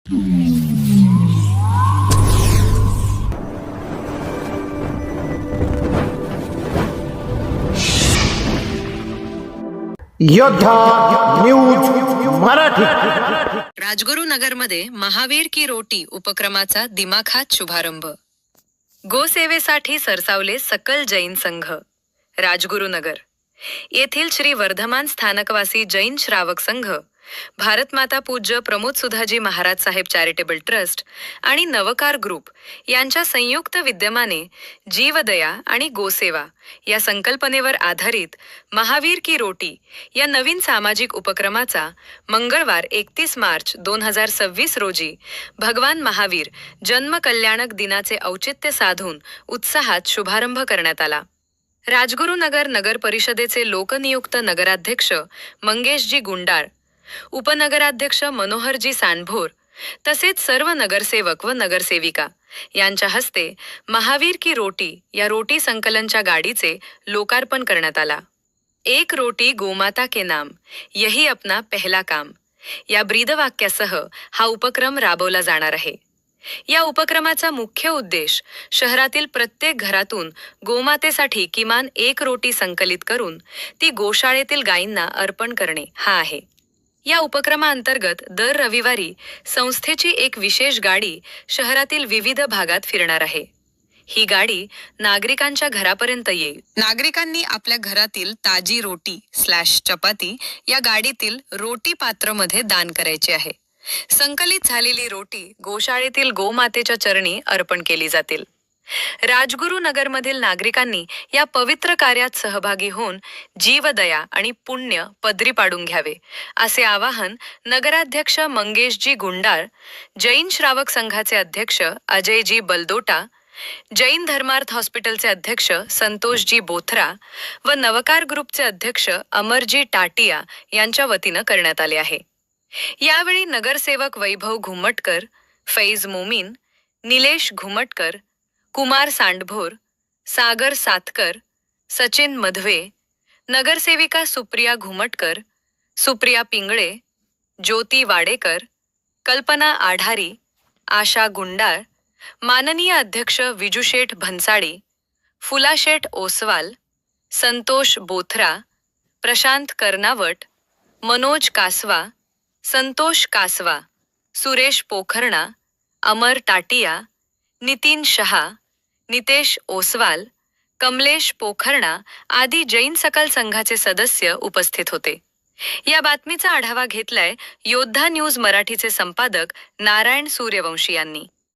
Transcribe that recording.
योद्धा न्यूज मराठी. राजगुरुनगरमध्ये महावीर की रोटी उपक्रमाचा दिमाखात शुभारंभ. गोसेवेसाठी सरसावले सकल जैन संघ. राजगुरुनगर येथील श्री वर्धमान स्थानकवासी जैन श्रावक संघ, भारत माता पूज्य प्रमोद सुधाजी महाराज साहेब चॅरिटेबल ट्रस्ट आणि नवकार ग्रुप यांच्या संयुक्त विद्यमाने जीवदया आणि गोसेवा या संकल्पनेवर आधारित महावीर की रोटी या नवीन सामाजिक उपक्रमाचा मंगळवार 31 मार्च 2026 रोजी भगवान महावीर जन्म कल्याणक दिनाचे औचित्य साधून उत्साहात शुभारंभ करण्यात आला. राजगुरुनगर नगर परिषदेचे लोकनियुक्त नगराध्यक्ष मंगेशजी गुंडाळ, उपनगराध्यक्ष मनोहरजी सांडभोर तसेच सर्व नगरसेवक व नगरसेविका यांच्या हस्ते महावीर की रोटी या रोटी संकलनच्या गाडीचे लोकार्पण करण्यात आला. एक रोटी गोमाता के नाम, यही अपना पहला काम या ब्रीदवाक्यासह हा उपक्रम राबवला जाणार आहे. या उपक्रमाचा मुख्य उद्देश शहरातील प्रत्येक घरातून गोमातेसाठी किमान एक रोटी संकलित करून ती गोशाळेतील गायींना अर्पण करणे हा आहे. या उपक्रमाअंतर्गत दर रविवारी संस्थेची एक विशेष गाडी शहरातील विविध भागात फिरणार आहे. ही गाडी नागरिकांच्या घरापर्यंत येईल. नागरिकांनी आपल्या घरातील ताजी रोटी चपाती या गाडीतील रोटी पात्रमध्ये दान करायची आहे. संकलित झालेली रोटी गोशाळेतील गोमातेच्या चरणी अर्पण केली जातील. राजगुरुनगरमधील नागरिकांनी या पवित्र कार्यात सहभागी होऊन जीवदया आणि पुण्य पदरी पाडून घ्यावे असे आवाहन नगराध्यक्ष मंगेशजी गुंडाळ, जैन श्रावक संघाचे अध्यक्ष अजयजी बलदोटा, जैन धर्मार्थ हॉस्पिटलचे अध्यक्ष संतोषजी बोथरा व नवकार ग्रुपचे अध्यक्ष अमरजी टाटिया यांच्या वतीनं करण्यात आले आहे. यावेळी नगरसेवक वैभव घुमटकर, फैज मोमीन, निलेश घुमटकर, कुमार सांडभोर, सागर सातकर, सचिन मधवे, नगरसेविका सुप्रिया घुमटकर, सुप्रिया पिंगळे, ज्योती वाडेकर, कल्पना आढारी, आशा गुंडाळ, माननीय अध्यक्ष विजूशेठ भन्साळी, फुलाशेठ ओसवाल, संतोष बोथरा, प्रशांत कर्नावट, मनोज कासवा, संतोष कासवा, सुरेश पोखरणा, अमर टाटिया, नितीन शहा, नितेश ओसवाल, कमलेश पोखरणा आदी जैन सकल संघाचे सदस्य उपस्थित होते. या बातमीचा आढावा घेतलाय योद्धा न्यूज मराठीचे संपादक नारायण सूर्यवंशी यांनी.